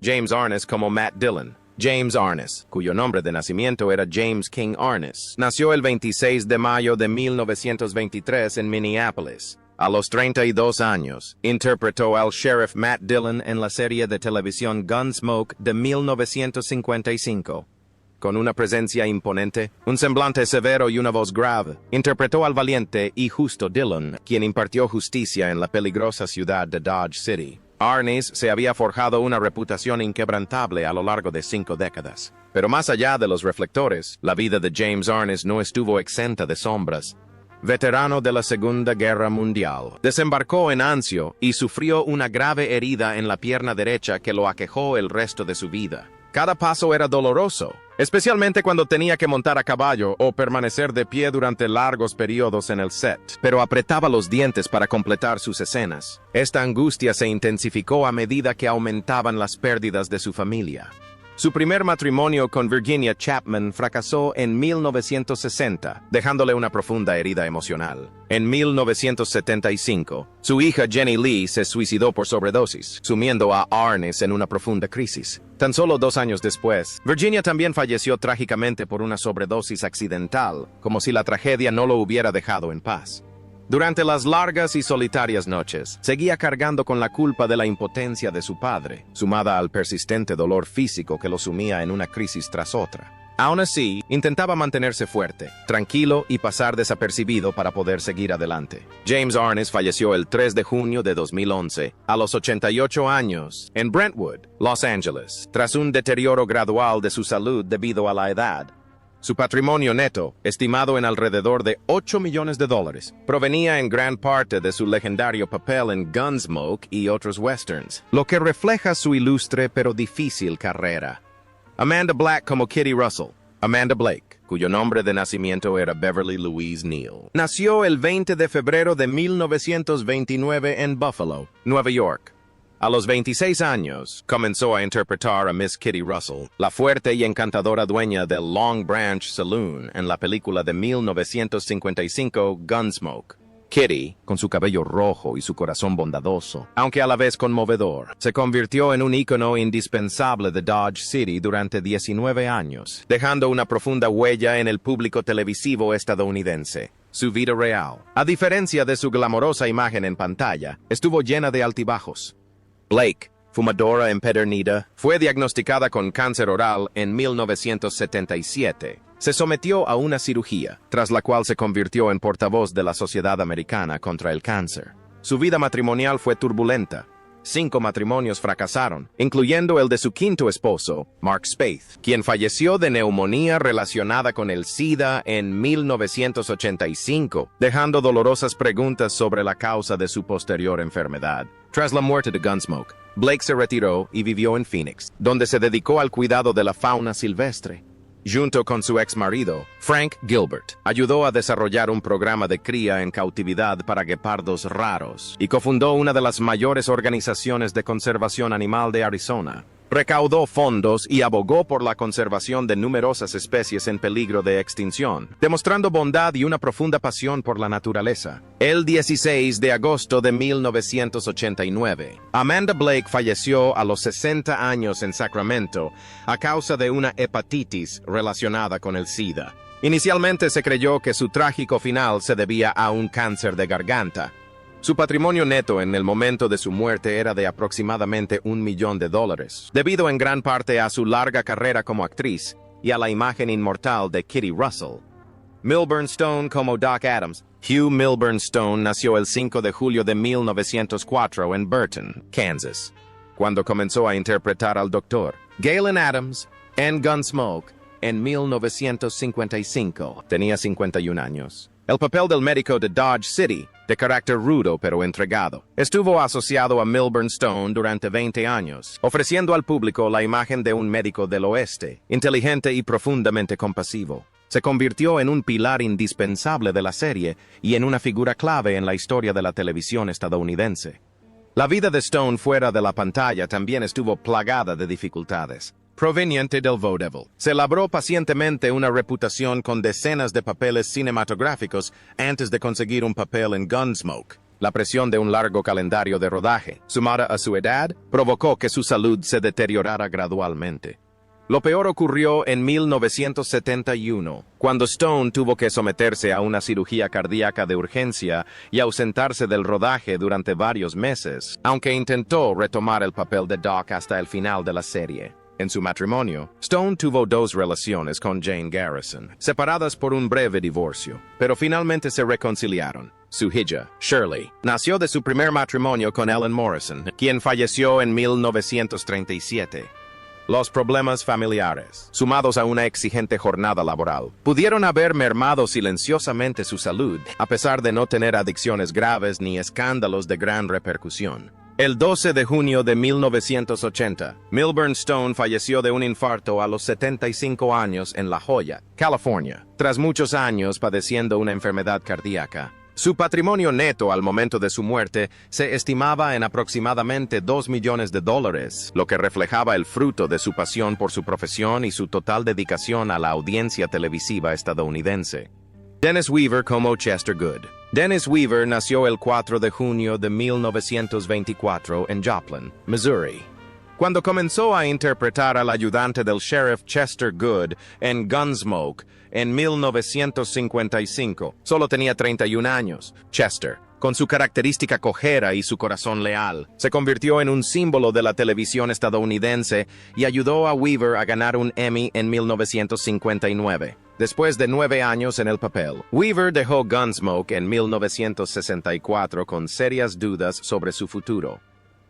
James Arnes como Matt Dillon. James Arnes, cuyo nombre de nacimiento era James King Arnes, nació el 26 de mayo de 1923 en Minneapolis. A los 32 años, interpretó al sheriff Matt Dillon en la serie de televisión Gunsmoke de 1955. Con una presencia imponente, un semblante severo y una voz grave, interpretó al valiente y justo Dillon, quien impartió justicia en la peligrosa ciudad de Dodge City. Arnes se había forjado una reputación inquebrantable a lo largo de 5 décadas. Pero más allá de los reflectores, la vida de James Arnes no estuvo exenta de sombras. Veterano de la Segunda Guerra Mundial, desembarcó en Anzio y sufrió una grave herida en la pierna derecha que lo aquejó el resto de su vida. Cada paso era doloroso, especialmente cuando tenía que montar a caballo o permanecer de pie durante largos periodos en el set, pero apretaba los dientes para completar sus escenas. Esta angustia se intensificó a medida que aumentaban las pérdidas de su familia. Su primer matrimonio con Virginia Chapman fracasó en 1960, dejándole una profunda herida emocional. En 1975, su hija Jenny Lee se suicidó por sobredosis, sumiendo a Arnes en una profunda crisis. Tan solo 2 años después, Virginia también falleció trágicamente por una sobredosis accidental, como si la tragedia no lo hubiera dejado en paz. Durante las largas y solitarias noches, seguía cargando con la culpa de la impotencia de su padre, sumada al persistente dolor físico que lo sumía en una crisis tras otra. Aún así, intentaba mantenerse fuerte, tranquilo y pasar desapercibido para poder seguir adelante. James Arnes falleció el 3 de junio de 2011, a los 88 años, en Brentwood, Los Ángeles, tras un deterioro gradual de su salud debido a la edad. Su patrimonio neto, estimado en alrededor de $8 millones, provenía en gran parte de su legendario papel en Gunsmoke y otros westerns, lo que refleja su ilustre pero difícil carrera. Amanda Black como Kitty Russell. Amanda Blake, cuyo nombre de nacimiento era Beverly Louise Neal, nació el 20 de febrero de 1929 en Buffalo, Nueva York. A los 26 años, comenzó a interpretar a Miss Kitty Russell, la fuerte y encantadora dueña del Long Branch Saloon en la película de 1955 Gunsmoke. Kitty, con su cabello rojo y su corazón bondadoso, aunque a la vez conmovedor, se convirtió en un ícono indispensable de Dodge City durante 19 años, dejando una profunda huella en el público televisivo estadounidense. Su vida real, a diferencia de su glamorosa imagen en pantalla, estuvo llena de altibajos. Blake, fumadora empedernida, fue diagnosticada con cáncer oral en 1977. Se sometió a una cirugía, tras la cual se convirtió en portavoz de la Sociedad Americana contra el Cáncer. Su vida matrimonial fue turbulenta. 5 matrimonios fracasaron, incluyendo el de su 5º esposo, Mark Spaeth, quien falleció de neumonía relacionada con el SIDA en 1985, dejando dolorosas preguntas sobre la causa de su posterior enfermedad. Tras la muerte de Gunsmoke, Blake se retiró y vivió en Phoenix, donde se dedicó al cuidado de la fauna silvestre. Junto con su ex marido, Frank Gilbert, ayudó a desarrollar un programa de cría en cautividad para guepardos raros y cofundó una de las mayores organizaciones de conservación animal de Arizona. Recaudó fondos y abogó por la conservación de numerosas especies en peligro de extinción, demostrando bondad y una profunda pasión por la naturaleza. El 16 de agosto de 1989, Amanda Blake falleció a los 60 años en Sacramento a causa de una hepatitis relacionada con el SIDA. Inicialmente se creyó que su trágico final se debía a un cáncer de garganta. Su patrimonio neto en el momento de su muerte era de aproximadamente $1 millón, debido en gran parte a su larga carrera como actriz y a la imagen inmortal de Kitty Russell. Milburn Stone como Doc Adams. Hugh Milburn Stone nació el 5 de julio de 1904 en Burton, Kansas, cuando comenzó a interpretar al Dr. Galen Adams en Gunsmoke en 1955. Tenía 51 años. El papel del médico de Dodge City, de carácter rudo pero entregado, estuvo asociado a Milburn Stone durante 20 años, ofreciendo al público la imagen de un médico del oeste, inteligente y profundamente compasivo. Se convirtió en un pilar indispensable de la serie y en una figura clave en la historia de la televisión estadounidense. La vida de Stone fuera de la pantalla también estuvo plagada de dificultades. Proveniente del vaudeville, se labró pacientemente una reputación con decenas de papeles cinematográficos antes de conseguir un papel en Gunsmoke. La presión de un largo calendario de rodaje, sumada a su edad, provocó que su salud se deteriorara gradualmente. Lo peor ocurrió en 1971, cuando Stone tuvo que someterse a una cirugía cardíaca de urgencia y ausentarse del rodaje durante varios meses, aunque intentó retomar el papel de Doc hasta el final de la serie. En su matrimonio, Stone tuvo dos relaciones con Jane Garrison, separadas por un breve divorcio, pero finalmente se reconciliaron. Su hija, Shirley, nació de su primer matrimonio con Ellen Morrison, quien falleció en 1937. Los problemas familiares, sumados a una exigente jornada laboral, pudieron haber mermado silenciosamente su salud, a pesar de no tener adicciones graves ni escándalos de gran repercusión. El 12 de junio de 1980, Milburn Stone falleció de un infarto a los 75 años en La Joya, California, tras muchos años padeciendo una enfermedad cardíaca. Su patrimonio neto al momento de su muerte se estimaba en aproximadamente $2 millones, lo que reflejaba el fruto de su pasión por su profesión y su total dedicación a la audiencia televisiva estadounidense. Dennis Weaver como Chester Good. Dennis Weaver nació el 4 de junio de 1924 en Joplin, Missouri. Cuando comenzó a interpretar al ayudante del sheriff Chester Good en Gunsmoke en 1955, solo tenía 31 años. Chester, con su característica cojera y su corazón leal, se convirtió en un símbolo de la televisión estadounidense y ayudó a Weaver a ganar un Emmy en 1959. Después de 9 años en el papel, Weaver dejó Gunsmoke en 1964 con serias dudas sobre su futuro.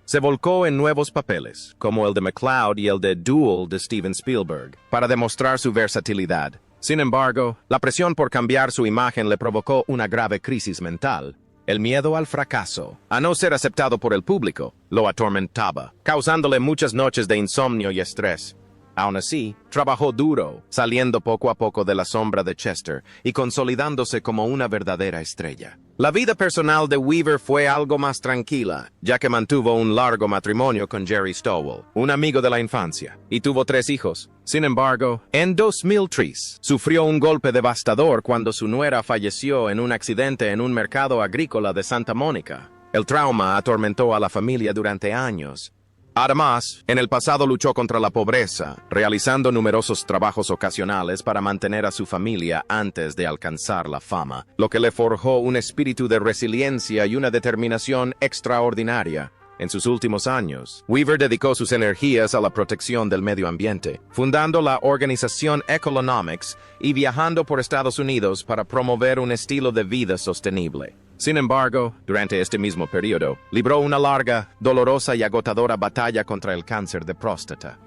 Se volcó en nuevos papeles, como el de McCloud y el de Duel de Steven Spielberg, para demostrar su versatilidad. Sin embargo, la presión por cambiar su imagen le provocó una grave crisis mental. El miedo al fracaso, a no ser aceptado por el público, lo atormentaba, causándole muchas noches de insomnio y estrés. Aún así, trabajó duro, saliendo poco a poco de la sombra de Chester y consolidándose como una verdadera estrella. La vida personal de Weaver fue algo más tranquila, ya que mantuvo un largo matrimonio con Jerry Stowell, un amigo de la infancia, y tuvo 3 hijos. Sin embargo, en 2003, sufrió un golpe devastador cuando su nuera falleció en un accidente en un mercado agrícola de Santa Mónica. El trauma atormentó a la familia durante años. Además, en el pasado luchó contra la pobreza, realizando numerosos trabajos ocasionales para mantener a su familia antes de alcanzar la fama, lo que le forjó un espíritu de resiliencia y una determinación extraordinaria. En sus últimos años, Weaver dedicó sus energías a la protección del medio ambiente, fundando la organización Ecolonomics y viajando por Estados Unidos para promover un estilo de vida sostenible. Sin embargo, durante este mismo periodo, libró una larga, dolorosa y agotadora batalla contra el cáncer de próstata.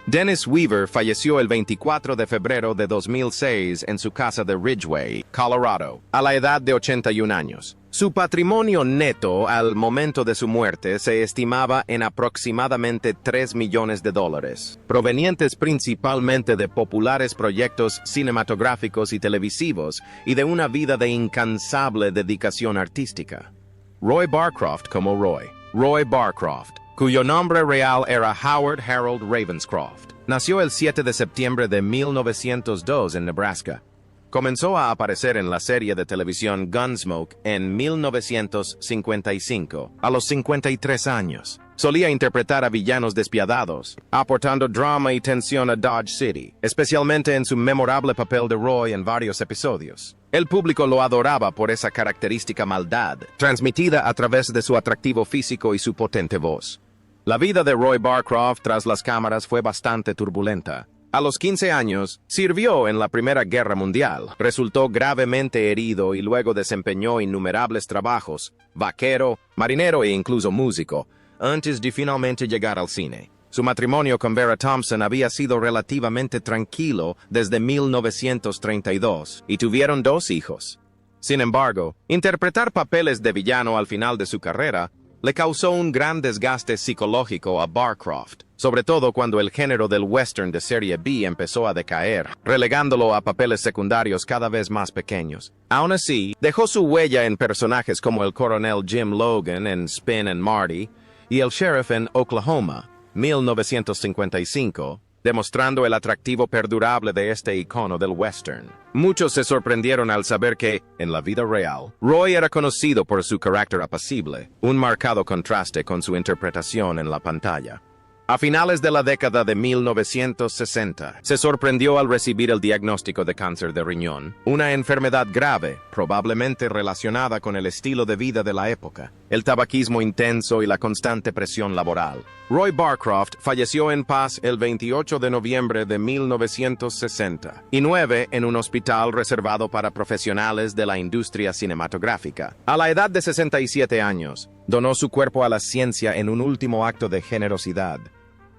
Dennis Weaver falleció el 24 de febrero de 2006 en su casa de Ridgway, Colorado, a la edad de 81 años. Su patrimonio neto al momento de su muerte se estimaba en aproximadamente $3 millones, provenientes principalmente de populares proyectos cinematográficos y televisivos y de una vida de incansable dedicación artística. Roy Barcroft como Roy Barcroft, cuyo nombre real era Howard Harold Ravenscroft, nació el 7 de septiembre de 1902 en Nebraska. Comenzó a aparecer en la serie de televisión Gunsmoke en 1955, a los 53 años. Solía interpretar a villanos despiadados, aportando drama y tensión a Dodge City, especialmente en su memorable papel de Roy en varios episodios. El público lo adoraba por esa característica maldad, transmitida a través de su atractivo físico y su potente voz. La vida de Roy Barcroft tras las cámaras fue bastante turbulenta. A los 15 años, sirvió en la Primera Guerra Mundial, resultó gravemente herido y luego desempeñó innumerables trabajos, vaquero, marinero e incluso músico, antes de finalmente llegar al cine. Su matrimonio con Vera Thompson había sido relativamente tranquilo desde 1932 y tuvieron 2 hijos. Sin embargo, interpretar papeles de villano al final de su carrera le causó un gran desgaste psicológico a Barcroft, sobre todo cuando el género del western de serie B empezó a decaer, relegándolo a papeles secundarios cada vez más pequeños. Aún así, dejó su huella en personajes como el coronel Jim Logan en Spin and Marty y el sheriff en Oklahoma, 1955, demostrando el atractivo perdurable de este icono del western. Muchos se sorprendieron al saber que, en la vida real, Roy era conocido por su carácter apacible, un marcado contraste con su interpretación en la pantalla. A finales de la década de 1960, se sorprendió al recibir el diagnóstico de cáncer de riñón, una enfermedad grave, probablemente relacionada con el estilo de vida de la época, el tabaquismo intenso y la constante presión laboral. Roy Barcroft falleció en paz el 28 de noviembre de 1969 en un hospital reservado para profesionales de la industria cinematográfica. A la edad de 67 años, donó su cuerpo a la ciencia en un último acto de generosidad.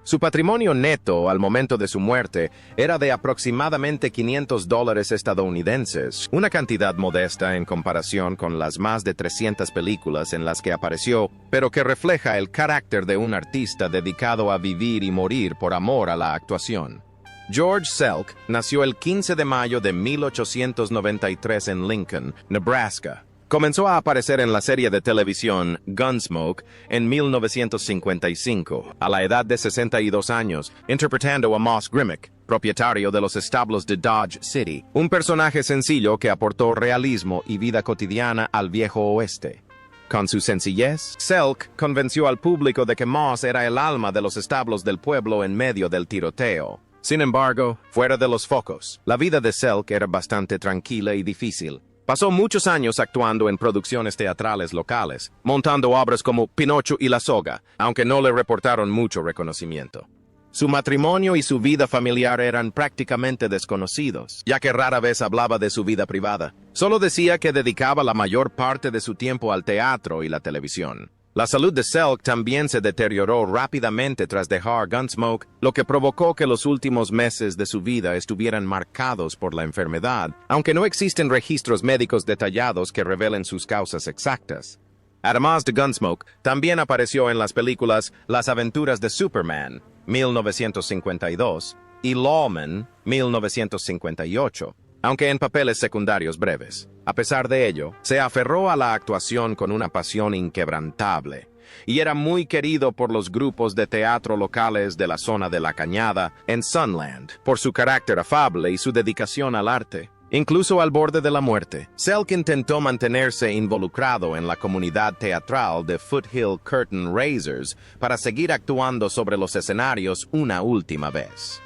Su patrimonio neto al momento de su muerte era de aproximadamente $500 estadounidenses, una cantidad modesta en comparación con las más de 300 películas en las que apareció, pero que refleja el carácter de un artista dedicado a vivir y morir por amor a la actuación. George Selk nació el 15 de mayo de 1893 en Lincoln, Nebraska. Comenzó a aparecer en la serie de televisión Gunsmoke en 1955, a la edad de 62 años, interpretando a Moss Grimmick, propietario de los establos de Dodge City, un personaje sencillo que aportó realismo y vida cotidiana al viejo oeste. Con su sencillez, Selk convenció al público de que Moss era el alma de los establos del pueblo en medio del tiroteo. Sin embargo, fuera de los focos, la vida de Selk era bastante tranquila y difícil. Pasó muchos años actuando en producciones teatrales locales, montando obras como Pinocho y La Soga, aunque no le reportaron mucho reconocimiento. Su matrimonio y su vida familiar eran prácticamente desconocidos, ya que rara vez hablaba de su vida privada. Solo decía que dedicaba la mayor parte de su tiempo al teatro y la televisión. La salud de Selk también se deterioró rápidamente tras dejar Gunsmoke, lo que provocó que los últimos meses de su vida estuvieran marcados por la enfermedad, aunque no existen registros médicos detallados que revelen sus causas exactas. Además de Gunsmoke, también apareció en las películas Las aventuras de Superman, 1952, y Lawman, 1958. Aunque en papeles secundarios breves. A pesar de ello, se aferró a la actuación con una pasión inquebrantable, y era muy querido por los grupos de teatro locales de la zona de La Cañada, en Sunland, por su carácter afable y su dedicación al arte. Incluso al borde de la muerte, Selk intentó mantenerse involucrado en la comunidad teatral de Foothill Curtain Raisers para seguir actuando sobre los escenarios una última vez.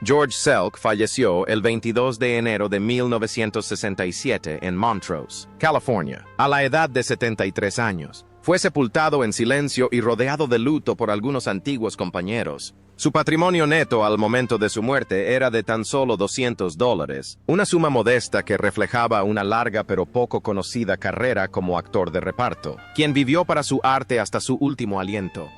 George Selk falleció el 22 de enero de 1967 en Montrose, California, a la edad de 73 años. Fue sepultado en silencio y rodeado de luto por algunos antiguos compañeros. Su patrimonio neto al momento de su muerte era de tan solo $200, una suma modesta que reflejaba una larga pero poco conocida carrera como actor de reparto, quien vivió para su arte hasta su último aliento.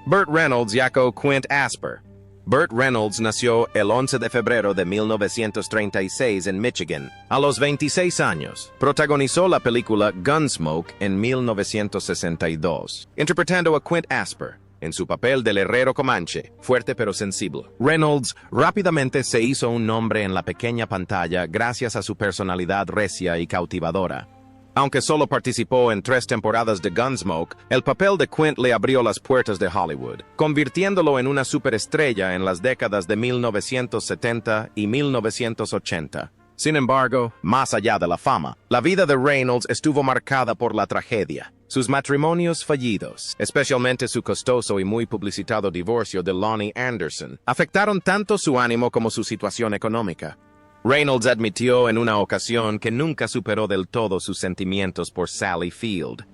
Burt Reynolds llamó Quint Asper. Burt Reynolds nació el 11 de febrero de 1936 en Michigan. A los 26 años, protagonizó la película Gunsmoke en 1962, interpretando a Quint Asper en su papel del herrero comanche, fuerte pero sensible. Reynolds rápidamente se hizo un nombre en la pequeña pantalla gracias a su personalidad recia y cautivadora. Aunque solo participó en 3 temporadas de Gunsmoke, el papel de Quint le abrió las puertas de Hollywood, convirtiéndolo en una superestrella en las décadas de 1970 y 1980. Sin embargo, más allá de la fama, la vida de Reynolds estuvo marcada por la tragedia. Sus matrimonios fallidos, especialmente su costoso y muy publicitado divorcio de Lonnie Anderson, afectaron tanto su ánimo como su situación económica. Reynolds admitió en una ocasión que nunca superó del todo sus sentimientos por Sally Field.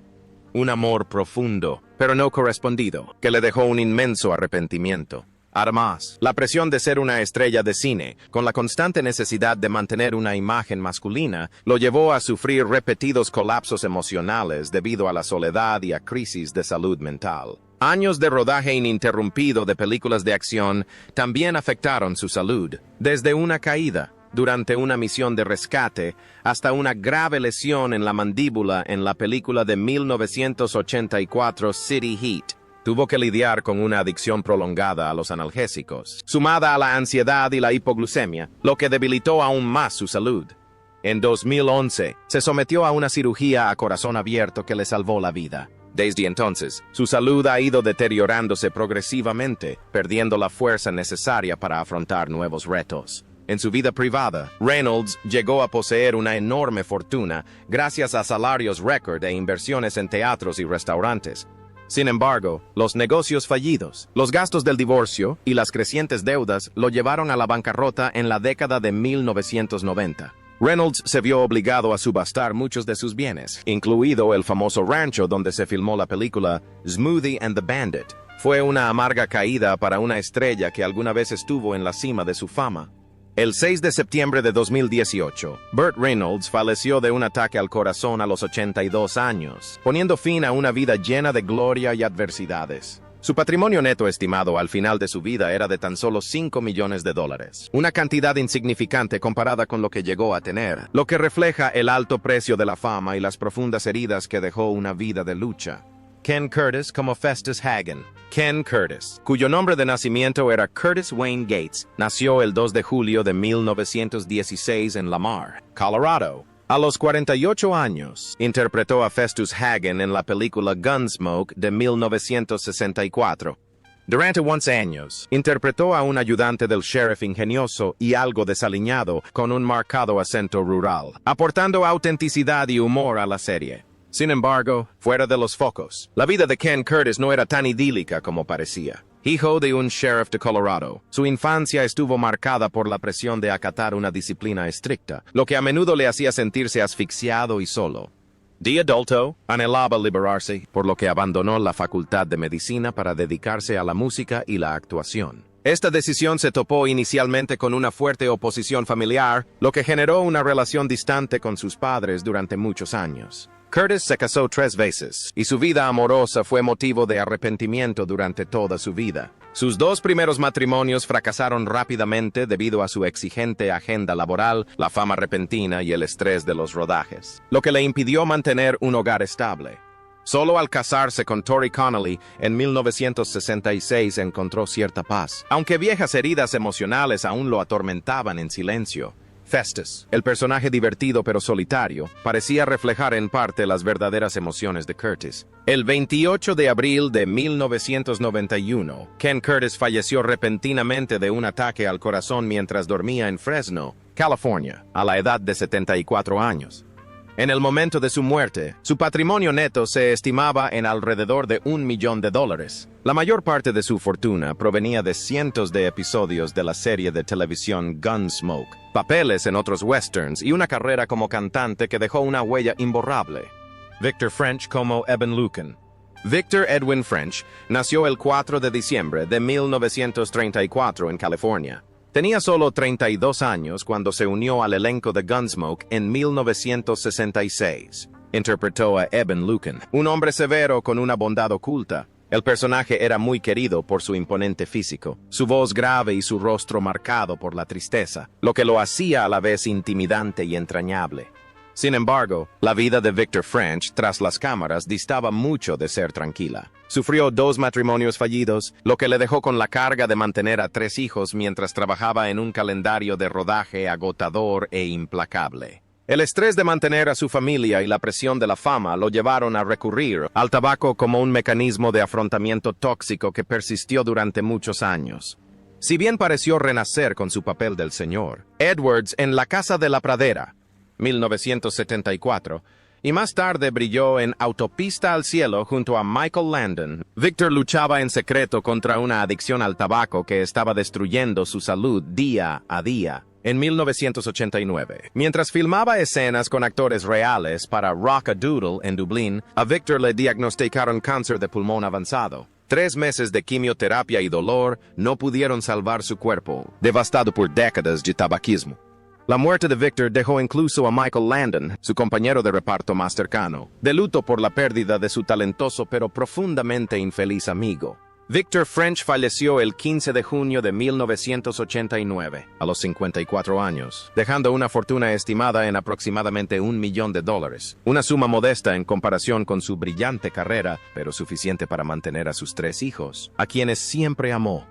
Un amor profundo, pero no correspondido, que le dejó un inmenso arrepentimiento. Además, la presión de ser una estrella de cine, con la constante necesidad de mantener una imagen masculina, lo llevó a sufrir repetidos colapsos emocionales debido a la soledad y a crisis de salud mental. Años de rodaje ininterrumpido de películas de acción también afectaron su salud, desde una caída durante una misión de rescate hasta una grave lesión en la mandíbula en la película de 1984 City Heat. Tuvo que lidiar con una adicción prolongada a los analgésicos, sumada a la ansiedad y la hipoglucemia, lo que debilitó aún más su salud. En 2011, se sometió a una cirugía a corazón abierto que le salvó la vida. Desde entonces, su salud ha ido deteriorándose progresivamente, perdiendo la fuerza necesaria para afrontar nuevos retos. En su vida privada, Reynolds llegó a poseer una enorme fortuna gracias a salarios récord e inversiones en teatros y restaurantes. Sin embargo, los negocios fallidos, los gastos del divorcio y las crecientes deudas lo llevaron a la bancarrota en la década de 1990. Reynolds se vio obligado a subastar muchos de sus bienes, incluido el famoso rancho donde se filmó la película Smoothie and the Bandit. Fue una amarga caída para una estrella que alguna vez estuvo en la cima de su fama. El 6 de septiembre de 2018, Burt Reynolds falleció de un ataque al corazón a los 82 años, poniendo fin a una vida llena de gloria y adversidades. Su patrimonio neto estimado al final de su vida era de tan solo $5 millones, una cantidad insignificante comparada con lo que llegó a tener, lo que refleja el alto precio de la fama y las profundas heridas que dejó una vida de lucha. Ken Curtis como Festus Hagen. Ken Curtis, cuyo nombre de nacimiento era Curtis Wayne Gates, nació el 2 de julio de 1916 en Lamar, Colorado. A los 48 años, interpretó a Festus Hagen en la película Gunsmoke de 1964. Durante 11 años, interpretó a un ayudante del sheriff ingenioso y algo desaliñado con un marcado acento rural, aportando autenticidad y humor a la serie. Sin embargo, fuera de los focos, la vida de Ken Curtis no era tan idílica como parecía. Hijo de un sheriff de Colorado, su infancia estuvo marcada por la presión de acatar una disciplina estricta, lo que a menudo le hacía sentirse asfixiado y solo. De adulto, anhelaba liberarse, por lo que abandonó la facultad de medicina para dedicarse a la música y la actuación. Esta decisión se topó inicialmente con una fuerte oposición familiar, lo que generó una relación distante con sus padres durante muchos años. Curtis se casó 3 veces, y su vida amorosa fue motivo de arrepentimiento durante toda su vida. Sus 2 primeros matrimonios fracasaron rápidamente debido a su exigente agenda laboral, la fama repentina y el estrés de los rodajes, lo que le impidió mantener un hogar estable. Solo al casarse con Tori Connolly en 1966 encontró cierta paz, aunque viejas heridas emocionales aún lo atormentaban en silencio. Festus, el personaje divertido pero solitario, parecía reflejar en parte las verdaderas emociones de Curtis. El 28 de abril de 1991, Ken Curtis falleció repentinamente de un ataque al corazón mientras dormía en Fresno, California, a la edad de 74 años. En el momento de su muerte, su patrimonio neto se estimaba en alrededor de $1 millón. La mayor parte de su fortuna provenía de cientos de episodios de la serie de televisión Gunsmoke, papeles en otros westerns y una carrera como cantante que dejó una huella imborrable. Victor French como Eben Lucan. Victor Edwin French nació el 4 de diciembre de 1934 en California. Tenía solo 32 años cuando se unió al elenco de Gunsmoke en 1966. Interpretó a Eben Lucan, un hombre severo con una bondad oculta. El personaje era muy querido por su imponente físico, su voz grave y su rostro marcado por la tristeza, lo que lo hacía a la vez intimidante y entrañable. Sin embargo, la vida de Victor French tras las cámaras distaba mucho de ser tranquila. Sufrió 2 matrimonios fallidos, lo que le dejó con la carga de mantener a 3 hijos mientras trabajaba en un calendario de rodaje agotador e implacable. El estrés de mantener a su familia y la presión de la fama lo llevaron a recurrir al tabaco como un mecanismo de afrontamiento tóxico que persistió durante muchos años. Si bien pareció renacer con su papel del señor, Edwards en La Casa de la Pradera, 1974, y más tarde brilló en Autopista al Cielo junto a Michael Landon. Victor luchaba en secreto contra una adicción al tabaco que estaba destruyendo su salud día a día. En 1989, mientras filmaba escenas con actores reales para Rock-a-Doodle en Dublín, a Victor le diagnosticaron cáncer de pulmón avanzado. 3 meses de quimioterapia y dolor no pudieron salvar su cuerpo, devastado por décadas de tabaquismo. La muerte de Victor dejó incluso a Michael Landon, su compañero de reparto más cercano, de luto por la pérdida de su talentoso pero profundamente infeliz amigo. Victor French falleció el 15 de junio de 1989, a los 54 años, dejando una fortuna estimada en aproximadamente $1 millón, una suma modesta en comparación con su brillante carrera, pero suficiente para mantener a sus 3 hijos, a quienes siempre amó.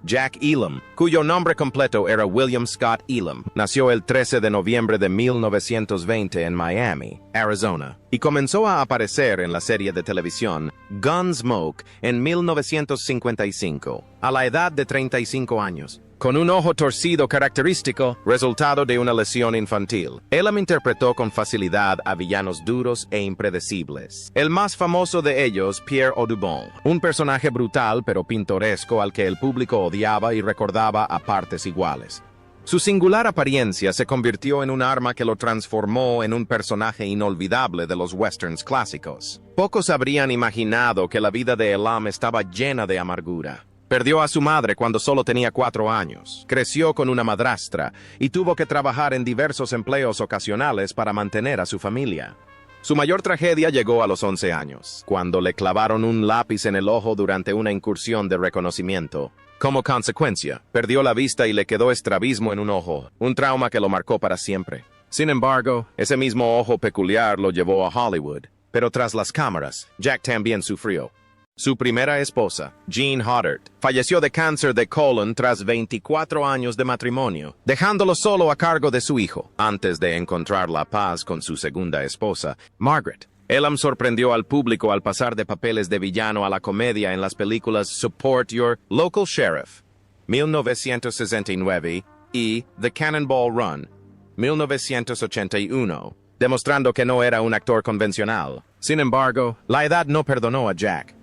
Jack Elam, cuyo nombre completo era William Scott Elam, nació el 13 de noviembre de 1920 en Miami, Arizona. y comenzó a aparecer en la serie de televisión Gunsmoke en 1955, a la edad de 35 años. Con un ojo torcido característico, resultado de una lesión infantil, Elam interpretó con facilidad a villanos duros e impredecibles. El más famoso de ellos, Pierre Audubon, un personaje brutal pero pintoresco al que el público odiaba y recordaba a partes iguales. Su singular apariencia se convirtió en un arma que lo transformó en un personaje inolvidable de los westerns clásicos. Pocos habrían imaginado que la vida de Elam estaba llena de amargura. Perdió a su madre cuando solo tenía 4 años, creció con una madrastra y tuvo que trabajar en diversos empleos ocasionales para mantener a su familia. Su mayor tragedia llegó a los 11 años, cuando le clavaron un lápiz en el ojo durante una incursión de reconocimiento. Como consecuencia, perdió la vista y le quedó estrabismo en un ojo, un trauma que lo marcó para siempre. Sin embargo, ese mismo ojo peculiar lo llevó a Hollywood, pero tras las cámaras, Jack también sufrió. Su primera esposa, Jean Hoddart, falleció de cáncer de colon tras 24 años de matrimonio, dejándolo solo a cargo de su hijo, antes de encontrar la paz con su segunda esposa, Margaret. Elam sorprendió al público al pasar de papeles de villano a la comedia en las películas Support Your Local Sheriff, 1969, y The Cannonball Run, 1981, demostrando que no era un actor convencional. Sin embargo, la edad no perdonó a Jack.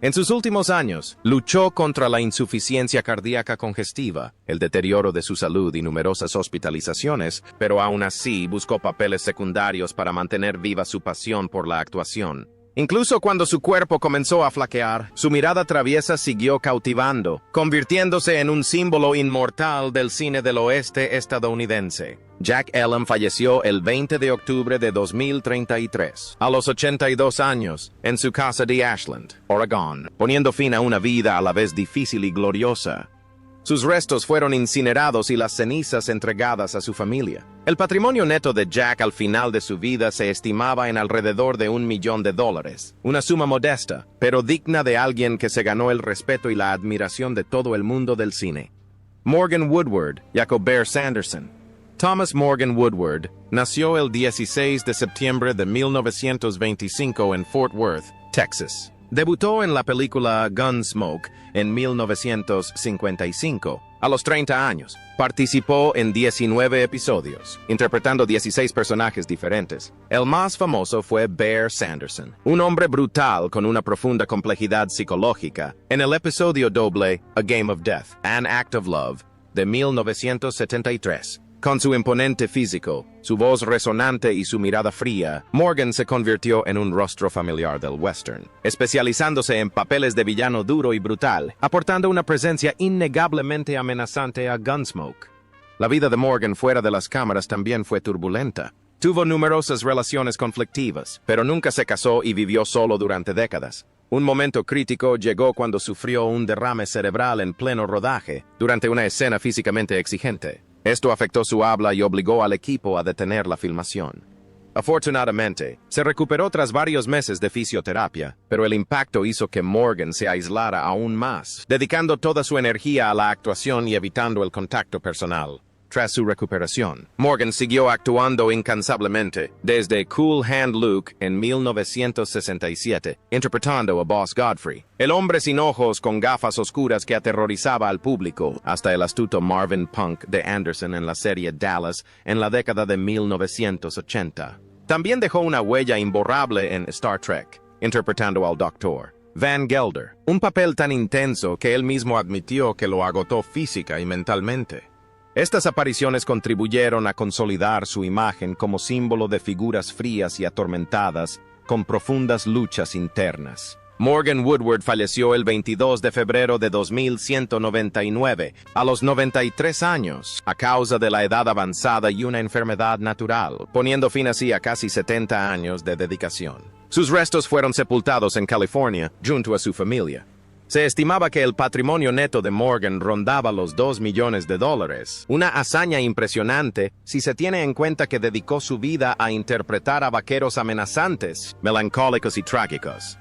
En sus últimos años, luchó contra la insuficiencia cardíaca congestiva, el deterioro de su salud y numerosas hospitalizaciones, pero aún así buscó papeles secundarios para mantener viva su pasión por la actuación. Incluso cuando su cuerpo comenzó a flaquear, su mirada traviesa siguió cautivando, convirtiéndose en un símbolo inmortal del cine del oeste estadounidense. Jack Elam falleció el 20 de octubre de 2033, a los 82 años, en su casa de Ashland, Oregón, poniendo fin a una vida a la vez difícil y gloriosa. Sus restos fueron incinerados y las cenizas entregadas a su familia. El patrimonio neto de Jack al final de su vida se estimaba en alrededor de $1 millón, una suma modesta, pero digna de alguien que se ganó el respeto y la admiración de todo el mundo del cine. Morgan Woodward, Jacob Bear Sanderson. Thomas Morgan Woodward nació el 16 de septiembre de 1925 en Fort Worth, Texas. Debutó en la película Gunsmoke en 1955, a los 30 años. Participó en 19 episodios, interpretando 16 personajes diferentes. El más famoso fue Bear Sanderson, un hombre brutal con una profunda complejidad psicológica, en el episodio doble A Game of Death, An Act of Love, de 1973. Con su imponente físico, su voz resonante y su mirada fría, Morgan se convirtió en un rostro familiar del western, especializándose en papeles de villano duro y brutal, aportando una presencia innegablemente amenazante a Gunsmoke. La vida de Morgan fuera de las cámaras también fue turbulenta. Tuvo numerosas relaciones conflictivas, pero nunca se casó y vivió solo durante décadas. Un momento crítico llegó cuando sufrió un derrame cerebral en pleno rodaje, durante una escena físicamente exigente. Esto afectó su habla y obligó al equipo a detener la filmación. Afortunadamente, se recuperó tras varios meses de fisioterapia, pero el impacto hizo que Morgan se aislara aún más, dedicando toda su energía a la actuación y evitando el contacto personal. Tras su recuperación, Morgan siguió actuando incansablemente, desde Cool Hand Luke en 1967, interpretando a Boss Godfrey, el hombre sin ojos con gafas oscuras que aterrorizaba al público, hasta el astuto Marvin Punk de Anderson en la serie Dallas en la década de 1980. También dejó una huella imborrable en Star Trek, interpretando al Dr. Van Gelder, un papel tan intenso que él mismo admitió que lo agotó física y mentalmente. Estas apariciones contribuyeron a consolidar su imagen como símbolo de figuras frías y atormentadas, con profundas luchas internas. Morgan Woodward falleció el 22 de febrero de 2199, a los 93 años, a causa de la edad avanzada y una enfermedad natural, poniendo fin así a casi 70 años de dedicación. Sus restos fueron sepultados en California, junto a su familia. Se estimaba que el patrimonio neto de Morgan rondaba los $2 millones, una hazaña impresionante si se tiene en cuenta que dedicó su vida a interpretar a vaqueros amenazantes, melancólicos y trágicos.